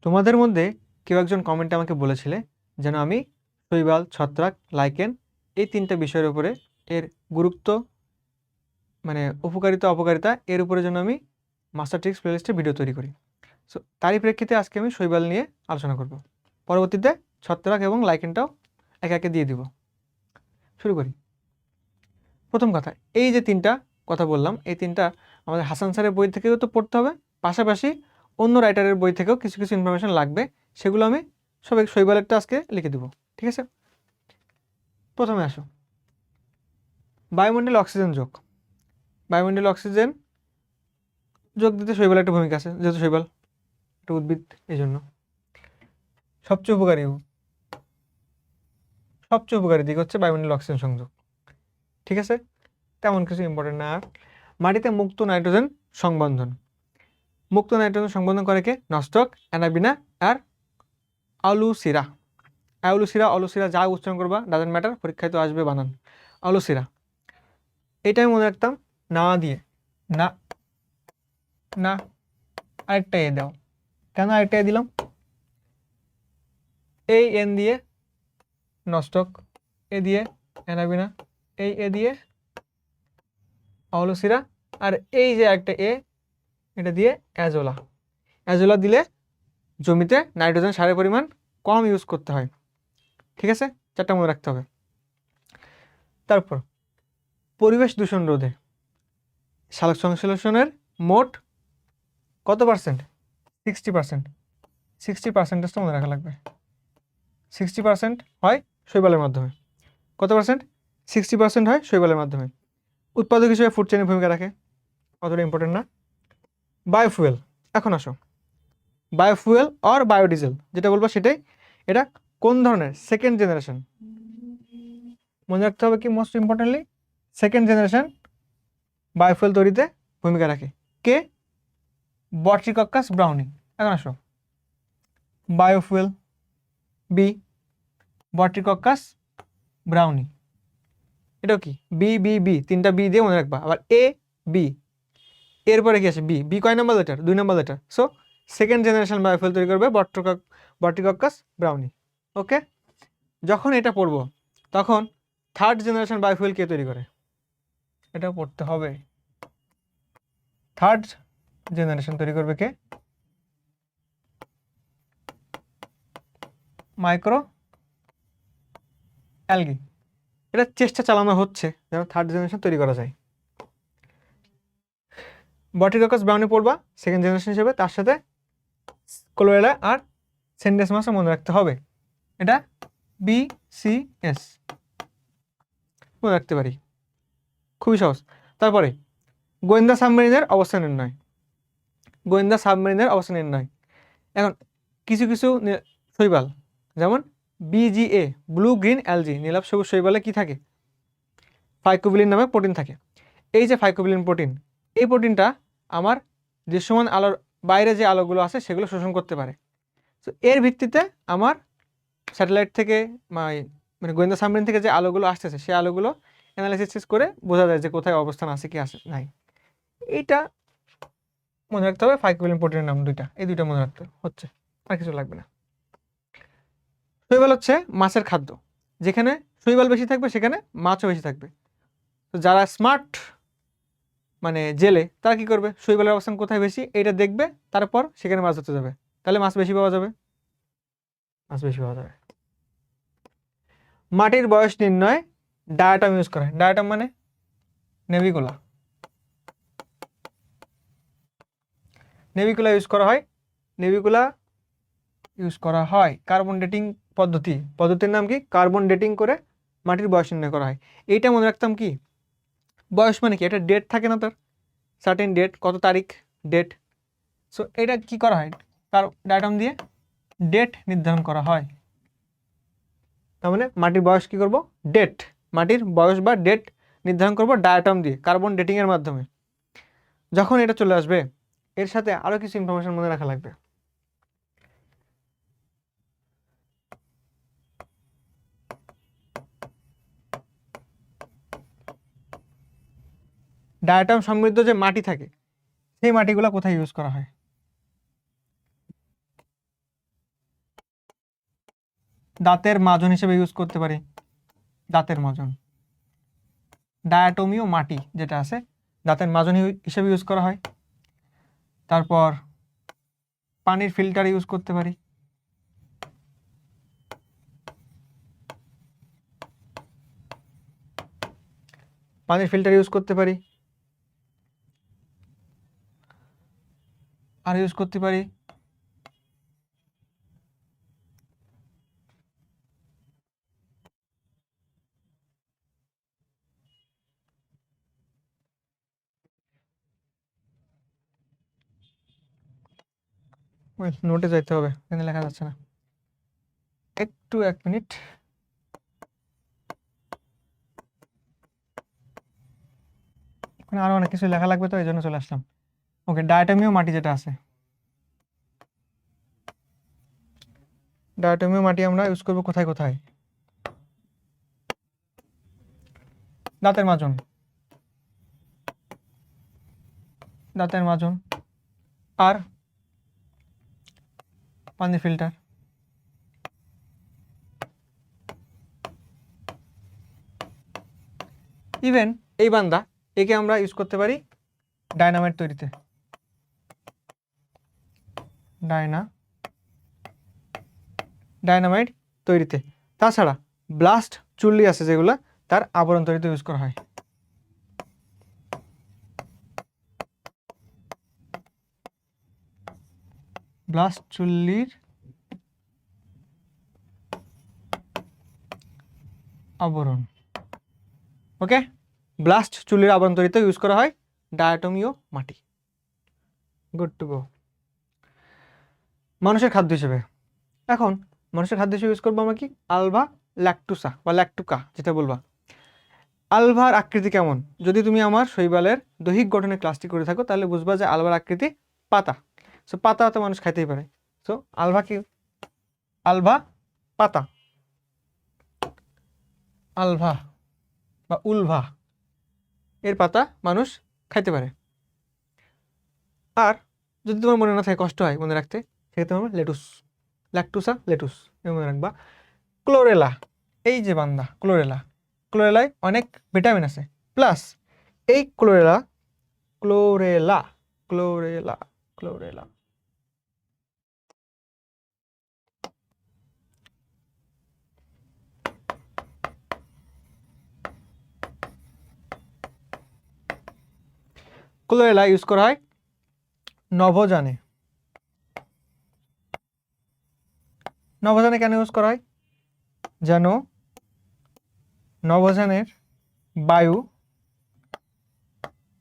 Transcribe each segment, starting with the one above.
তোমাদের মধ্যে কেউ একজন কমেন্টে আমাকে বলেছিলে যেন আমি শৈবাল, ছত্রাক, লাইকেন এই তিনটা বিষয়ের উপরে এর গুরুত্ব, মানে উপকারিতা অপকারিতা এর উপরে যেন আমি মাস্টার ট্রিক্স প্লেলিস্টে ভিডিও তৈরি করি। সো তারই প্রেক্ষিতে আজকে আমি শৈবাল নিয়ে আলোচনা করব। পরবর্তীতে ছত্রাক এবং লাইকেনটাও একে একে দিয়ে দিব। শুরু করি। প্রথম কথা, এই যে তিনটা কথা বললাম, এই তিনটা আমাদের হাসান স্যারের বই থেকেও তো পড়তে হবে, পাশাপাশি অন্য রাইটারের বই থেকেও কিছু কিছু ইনফরমেশন লাগবে, সেগুলো আমি সবাই শৈবালেরটা আজকে লিখে দেবো। ঠিক আছে, প্রথমে আসো বায়ুমণ্ডলে অক্সিজেন যোগ। বায়ুমণ্ডলে অক্সিজেন যোগ দিতে শৈবালের একটা ভূমিকা আছে, যেহেতু শৈবাল একটা উদ্ভিদ, এই জন্য সবচেয়ে উপকারী দিক হচ্ছে বায়ুমণ্ডলে অক্সিজেন সংযোগ। ঠিক আছে, তেমন কিছু ইম্পর্টেন্ট না। আর মাটিতে মুক্ত নাইট্রোজেন সংবন্ধন। মুক্ত নাইট্রোজেন সংবন্ধন করে কে? নস্টক, অ্যানাবিনা আর আলুসিরা। অলুসিরা যা উচ্চারণ করবা ডাজেন্ট ম্যাটার, পরীক্ষায় তো আসবে বানান। অলুসিরা, এটা আমি মনে রাখতাম না দিয়ে, না না আরেকটা এ দাও। কেন আরেকটা এ দিলাম? এই এন দিয়ে নস্টক, এ দিয়ে অ্যানাবিনা, এই এ দিয়ে অলুসিরা, আর এই যে একটা এ, এটা দিয়ে অ্যাজোলা। অ্যাজোলা দিলে জমিতে নাইট্রোজেন সারের পরিমাণ কম ইউজ করতে হয়। ঠিক আছে, চারটা মনে রাখতে হবে। তারপর পরিবেশ দূষণ রোধে সালোক সংশ্লেষণের মোট কত পার্সেন্ট? 60%। 60% মনে রাখা লাগবে। 60% হয় শৈবালের মাধ্যমে। কত পার্সেন্ট? 60% হয় শৈবালের মাধ্যমে। উৎপাদক হিসেবে ফুড চেইনের ভূমিকা রাখে, অতটা ইম্পর্টেন্ট না। বায়োফুয়েল, এখন আসো বায়োফুয়েল অর বায়োডিজেল, যেটা বলবো সেটাই। এটা কোন ধরনের? Second generation. মনে রাখতে হবে কি most importantly, second generation biofuel তৈরিতে ভূমিকা রাখে কে? বট্রিকক্কাস ব্রাউনি। এখন আসো বায়োফুয়েল, বি বট্রিকক্কাস ব্রাউনি, এটাও কি? বি বি বি, তিনটা বি দিয়ে মনে রাখবা। আবার এ বি, এরপরে কি আছে? বি। বি কয় number letter? 2 number letter. So second generation biofuel তৈরি করবে বট্রিকক্কাস ব্রাউনি। ওকে, যখন এটা পড়বো তখন থার্ড জেনারেশন বায়োফুয়েল কে তৈরি করে? এটাও পড়তে হবে। থার্ড জেনারেশন তৈরি করবে কে? Micro algae. এটা চেষ্টা চালানো হচ্ছে যেন থার্ড জেনারেশন তৈরি করা যায়। বট্রিকক্কাস ব্রাউনি পড়বা সেকেন্ড জেনারেশন হিসেবে, তার সাথে ক্লোরেলা আর সেন্ডেসমাসও মনে রাখতে হবে। এটা BCS মনে রাখতে পারি, খুবই সহজ। তারপরে গোয়েন্দা সাবমেরিনের অবস্থান নির্ণয়। গোয়েন্দা সাবমেরিনের অবস্থান নির্ণয়। এখন কিছু কিছু শৈবাল, যেমন BGA ব্লু গ্রিন অ্যালজি, নীলাভ সবুজ শৈবালে কি থাকে? ফাইকোবিলিন নামে প্রোটিন থাকে। এই যে ফাইকোবিলিন প্রোটিন, এই প্রোটিনটা আমার দৃশ্যমান আলোর বাইরে যে আলোগুলো আছে সেগুলো শোষণ করতে পারে। তো এর ভিত্তিতে আমার স্যাটেলাইট থেকে মানে গোয়েন্দা সাবমেরিন থেকে যে আলোগুলো আসতেছে সেই আলোগুলো অ্যানালাইসিস করে বোঝা যায় যে কোথায় অবস্থান আছে কি আছে নাই। এইটা মনে রাখতে হবে। ফাইকোবিলিন প্রোটিনের নাম দুইটা, এই দুইটা মনে রাখতে হচ্ছে, আর কিছু লাগবে না। শৈবাল হচ্ছে মাছের খাদ্য। যেখানে শৈবাল বেশি থাকবে সেখানে মাছও বেশি থাকবে। তো যারা স্মার্ট মানে জেলে, তারা কি করবে? শৈবালের অবস্থান কোথায় বেশি এটা দেখবে, তারপর সেখানে মাছ ধরতে যাবে, তাহলে মাছ বেশি পাওয়া যাবে। মাটির বয়স নির্ণয় ডায়াটাম ইউজ করা হয়। ডায়াটাম মানে নেভিকুলা। নেভিকুলা ইউজ করা হয় কার্বন ডেটিং পদ্ধতির নাম কি? কার্বন ডেটিং করে মাটির বয়স নির্ণয় করা হয়। এইটা মনে রাখতাম কি, বয়স মানে কি? একটা ডেট থাকে না, তার সার্টেন ডেট, কত তারিখ ডেট। সো এটা কি করা হয়? তার ডায়াটাম দিয়ে ডেট নির্ধারণ করা হয়। তার মানে মাটির বয়স কি করব? ডেট, মাটির বয়স বা ডেট নির্ধারণ করব ডায়াটাম দিয়ে, কার্বন ডেটিং এর মাধ্যমে। যখন এটা চলে আসবে এর সাথে আরো কিছু ইনফরমেশন মনে রাখা লাগবে। ডায়াটাম সমৃদ্ধ যে মাটি থাকে সেই মাটিগুলো কোথায় ইউজ করা হয়? দাঁতের মাজন হিসেবে ইউজ করতে পারি, দাঁতের মাজন। ডায়াটমিও মাটি যেটা আছে দাঁতের মাজন হিসেবে ইউজ করা হয়। তারপর পানির ফিল্টার ইউজ করতে পারি। পানির ফিল্টার ইউজ করতে পারি। আর ইউজ করতে পারি নোটে যাইতে হবে, এখানে লেখা যাচ্ছে না, একটু 1 মিনিট। এখানে আরো অনেক কিছু লেখা লাগবে তো এই জন্য চলে আসলাম। ওকে, ডায়াটমিও মাটি যেটা আছে, ডায়াটমিও মাটি আমরা ইউজ করবো কোথায় কোথায়? দাঁতের মাজন, দাঁতের মাজন আর পানির ফিল্টার। ইভেন এই বান্দা একে আমরা ইউজ করতে পারি ডায়নামাইট তৈরিতে, ডায়নামাইট তৈরিতে। তাছাড়া ব্লাস্ট চুল্লি আছে যেগুলো তার আবরণ তৈরিতে ইউজ করা হয়। ব্লাস্ট চুল্লির আবরণ, ওকে, ব্লাস্ট চুল্লির আবরণ তৈরিতে ইউজ করা হয় ডায়াটমিও মাটি। Good to go. মানুষের খাদ্য হিসেবে, এখন মানুষের খাদ্য হিসেবে ইউজ করবো আমরা কি? আলভা ল্যাকটুসা বা ল্যাকটুকা যেটা বলবা। আলভার আকৃতি কেমন? যদি তুমি আমার শৈবালের দৈহিক গঠনের ক্লাসটি করে থাকো তাহলে বুঝবা যে আলভার আকৃতি পাতা। সো পাতা তো মানুষ খাইতেই পারে। সো আলভা কি? আলভা পাতা, আলভা বা উলভা এর পাতা মানুষ খাইতে পারে। আর যদি তোমার মনে না থাকে, কষ্ট হয় মনে রাখতে, সেক্ষেত্রে আমরা লেটুস, ল্যাকটুসা লেটুস মনে রাখবা। ক্লোরেলা, এই যে বান্দা ক্লোরেলা, ক্লোরেলায় অনেক ভিটামিন আছে। প্লাস এই chlorella chlorella chlorella chlorella chlorella use করা হয় নভোযানে। নভোযানে কেন ইউজ করা হয়? যেন নভোযানের বায়ু,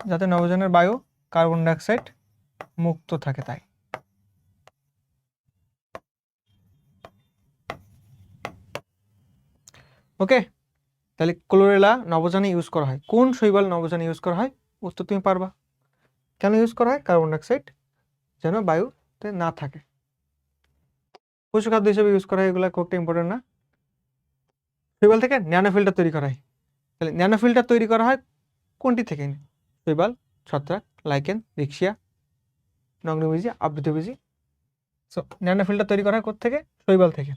যাতে নভোযানের বায়ু কার্বন ডাইঅক্সাইড মুক্ত থাকে তাই। ওকে, তাহলে ক্লোরেলা নভোযানে ইউজ করা হয়। কোন শৈবাল নভোযানে ইউজ করা হয়? উত্তর তুমি পারবা। কেন ইউজ করা হয়? কার্বন ডাইঅক্সাইড যেন বায়ুতে না থাকে। পশু খাদ্য হিসেবে ইউজ করা হয়, এগুলো খুব একটা ইম্পর্টেন্ট না। শৈবাল থেকে ন্যানোফিল্টার তৈরি করা হয়। তাহলে ন্যানোফিল্টার তৈরি করা হয় কোনটি থেকে? শৈবাল, ছত্রাক, লাইকেন, রিক্সিয়া, নগ্নবীজি, আবৃতবীজি। সো ন্যানোফিল্টার তৈরি করা হয় কোত্থেকে? শৈবাল থেকে।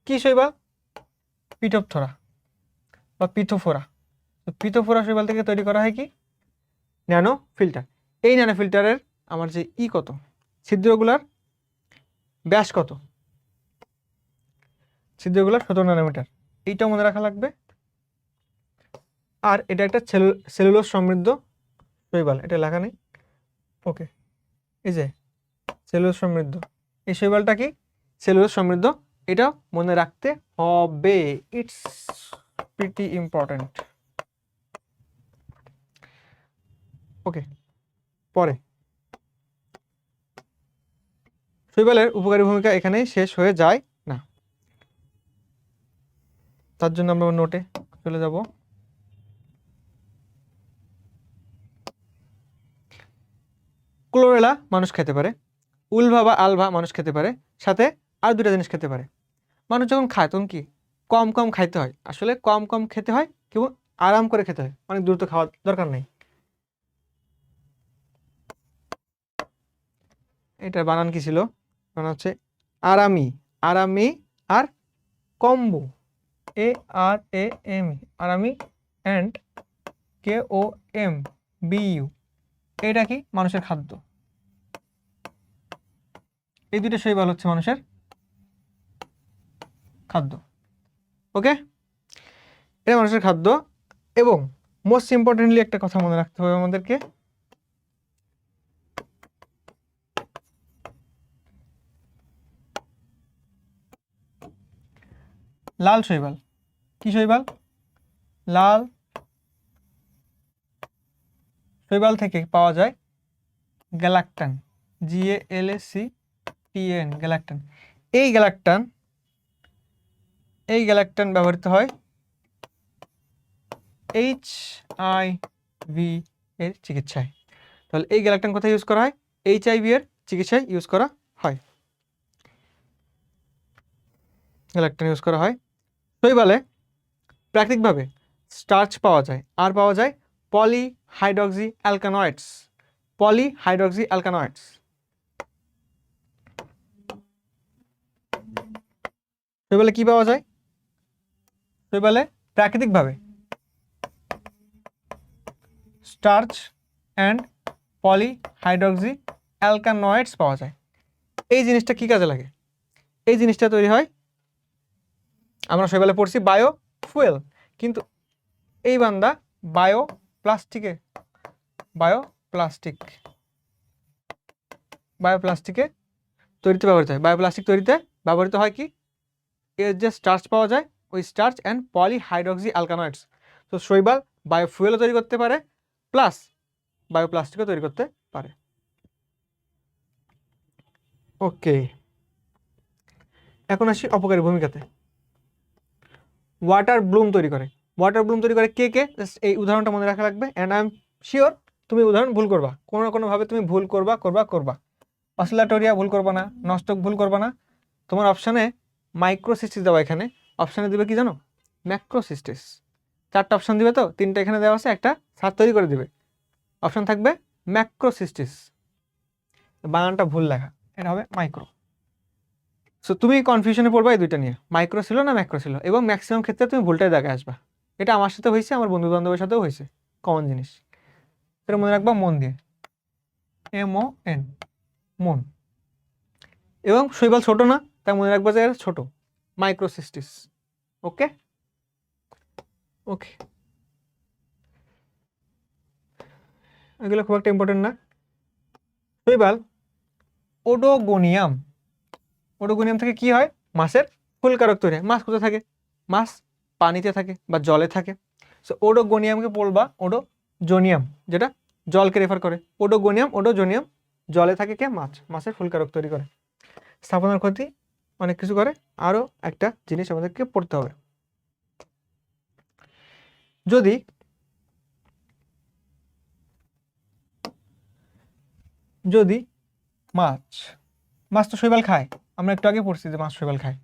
কি শৈবাল? পিটোপথোরা বা পিথোফোরা। পিথোফোরা শৈবাল থেকে তৈরি করা হয় কি? Nano filter. এই ন্যানো ফিল্টারের আমার যে কত, ছিদ্রগুলার ব্যাস কত? ছিদ্রগুলার 17 ন্যানোমিটার। এইটা মনে রাখা লাগবে। আর এটা একটা সেলুলোজ সমৃদ্ধ শৈবাল, এটা লেখা নেই। ওকে, এই যে সেলুলোজ সমৃদ্ধ, এই শৈবালটা কি? সেলুলোজ সমৃদ্ধ। এটা মনে রাখতে হবে, ইটস প্রিটি ইম্পর্টেন্ট। ওকে, পরে শৈবালের উপকারী ভূমিকা এখানেই শেষ হয়ে যায় না, তার জন্য আমরা নোটে চলে যাব। ক্লোরেলা মানুষ খেতে পারে, উলভা বা আলভা মানুষ খেতে পারে, সাথে আর দুটা জিনিস খেতে পারে। মানুষ যখন খায় তখন কি কম কম খাইতে হয়, আসলে কম কম খেতে হয়, কেবল আরাম করে খেতে হয়, অনেক দ্রুত খাওয়ার দরকার নেই। এটার বানান কি ছিল? বানান হচ্ছে আরামি, আরামি আর কম্বু, ARAM, আর আমি অ্যান্ড KOMBU, এটা কি মানুষের খাদ্য। এই দুটো শৈবাল হচ্ছে মানুষের খাদ্য। ওকে, এটা মানুষের খাদ্য। এবং মোস্ট ইম্পর্টেন্টলি একটা কথা মনে রাখতে হবে আমাদেরকে, লাল শৈবাল, কি শৈবাল? লাল শৈবাল থেকে পাওয়া যায় গ্যালাকটান, GALACTAN, গ্যালাকটান। এই গ্যালাকটান ব্যবহৃত হয় HIV এর চিকিৎসায়। তাহলে এই গ্যালাকটান কোথায় ইউজ করা হয়? HIV এর চিকিৎসায় ইউজ করা হয়, গ্যালাকটান ইউজ করা হয়। শৈবালে প্রাকৃতিকভাবে স্টার্চ পাওয়া যায়, আর পাওয়া যায় পলিহাইড্রক্সি অ্যালকানয়েডস, পলিহাইড্রক্সি অ্যালকানয়েডস। শৈবালে কি পাওয়া যায়? শৈবালে প্রাকৃতিকভাবে স্টার্চ অ্যান্ড পলিহাইড্রক্সি অ্যালকানয়েডস পাওয়া যায়। এই জিনিসটা কি কাজে লাগে? এই জিনিসটা তৈরি হয়, আমরা শৈবালে পড়ছি বায়ো ফুয়েল, কিন্তু এই বান্দা বায়োপ্লাস্টিকে তৈরিতে ব্যবহৃত হয়। বায়োপ্লাস্টিক তৈরিতে ব্যবহৃত হয় কি? এর যে স্টার্চ পাওয়া যায়, ওই স্টার্চ অ্যান্ড পলিহাইড্রক্সি অ্যালকানয়েডস। তো শৈবাল বায়োফুয়েলও তৈরি করতে পারে, প্লাস বায়োপ্লাস্টিকও তৈরি করতে পারে। ওকে, এখন আসি অপকারী ভূমিকাতে। ওয়াটার ব্লুম তৈরি করে। ওয়াটার ব্লুম তৈরি করে কে কে? এই উদাহরণটা মনে রাখা লাগবে, অ্যান্ড আই এম শিওর তুমি উদাহরণ ভুল করবা, কোনো না কোনোভাবে তুমি ভুল করবা। অসিলেটরিয়া ভুল করবা না, নস্টক ভুল করবা না। তোমার অপশানে মাইক্রোসিস্টিস দেওয়া, এখানে অপশানে দিবে কি জানো? ম্যাক্রোসিস্টিস। 4টা অপশান দিবে, তো 3টা এখানে দেওয়া আছে, একটা সার তৈরি করে দিবে। অপশান থাকবে ম্যাক্রোসিস্টিস, বানানটা ভুল লেখা, এটা হবে মাইক্রো। সো তুমি কনফিউশনে পড়বা এই দুইটা নিয়ে, মাইক্রো ছিল না ম্যাক্রো ছিল, এবং ম্যাক্সিমাম ক্ষেত্রে তুমি ভুলটাই দেখে আসবা। এটা আমার সাথে হয়েছে, আমার বন্ধু বান্ধবের সাথেও হয়েছে, কমন জিনিস। এটা মনে রাখবা মন দিয়ে, MON, মন। এবং শৈবাল ছোট না, তাই মনে রাখবা যে ছোট, মাইক্রোসিস্টিস। ওকে, এগুলো খুব একটা ইম্পর্টেন্ট না। শৈবাল ওডোগোনিয়াম থেকে কি হয়? মাছের ফুলকারক তৈরি হয়। মাছ কোথায় থাকে? মাছ পানিতে থাকে বা জলে থাকে। সো ওডোগোনিয়ামকে বলবা ওডোজোনিয়াম, যেটা জলকে রেফার করে। ওডোজোনিয়াম, জলে থাকে কে? মাছ, মাছের ফুলকারক তৈরি করে। স্থাপনার ক্ষতি অনেক কিছু করে। আরও একটা জিনিস আমাদেরকে পড়তে হবে, যদি মাছ তো শৈবাল খায়, আমরা একটু আগে পড়ছি যে মাছ শৈবাল খায়।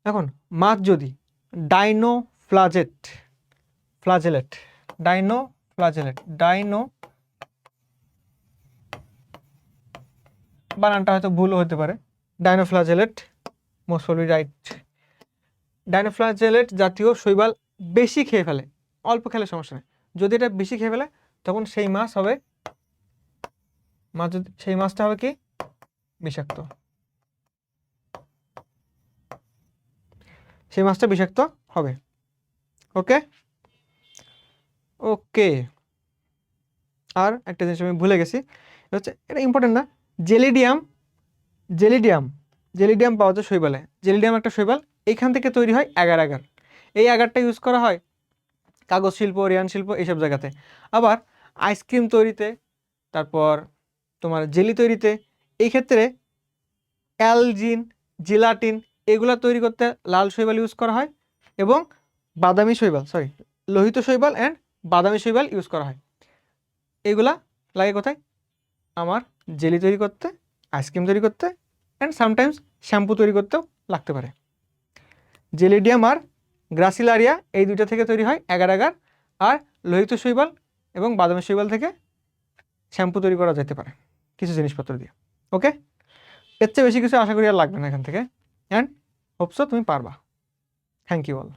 এখন মাছ যদি ডাইনোফ্লাজেলেট, বানানটা হয়তো ভুল হতে পারে, ডাইনোফ্লাজেলেট, মোস্ট প্রবাবলি রাইট। ডাইনোফ্লাজেলেট জাতীয় শৈবাল বেশি খেয়ে ফেলে, অল্প খেলে সমস্যা নেই। যদি এটা বেশি খেয়ে ফেলে, তখন সেই মাছটা হবে কি? বিষাক্ত। সেই মাছটা বিষাক্ত হবে। ওকে, আর একটা জিনিস আমি ভুলে গেছি, এটা ইম্পর্টেন্ট না। জেলিডিয়াম পাওয়া যায় শৈবালে। জেলিডিয়াম একটা শৈবাল, এইখান থেকে তৈরি হয় অ্যাগার। এই অ্যাগারটা ইউজ করা হয় কাগজ শিল্প, রেয়ান শিল্প, এইসব জায়গাতে। আবার আইসক্রিম তৈরিতে, তারপর তোমার জেলি তৈরিতে, এই ক্ষেত্রে অ্যালজিন, জেলাটিন, এগুলা তৈরি করতে লাল শৈবাল ইউজ করা হয়, এবং লোহিত শৈবাল অ্যান্ড বাদামি শৈবাল ইউজ করা হয়। এগুলা লাগে কোথায়? আমার জেলি তৈরি করতে, আইসক্রিম তৈরি করতে, অ্যান্ড সামটাইমস শ্যাম্পু তৈরি করতেও লাগতে পারে। জেলিডিয়াম আর গ্রাসিলারিয়া এই দুইটা থেকে তৈরি হয় অ্যাগার, আর লোহিত শৈবাল এবং বাদামি শৈবাল থেকে শ্যাম্পু তৈরি করা যেতে পারে কিছু জিনিসপত্র দিয়ে। ওকে, এর চেয়ে বেশি কিছু আশা করি আর লাগবে না এখান থেকে, অ্যান্ড হোপসো তুমি পারবা। Thank you all.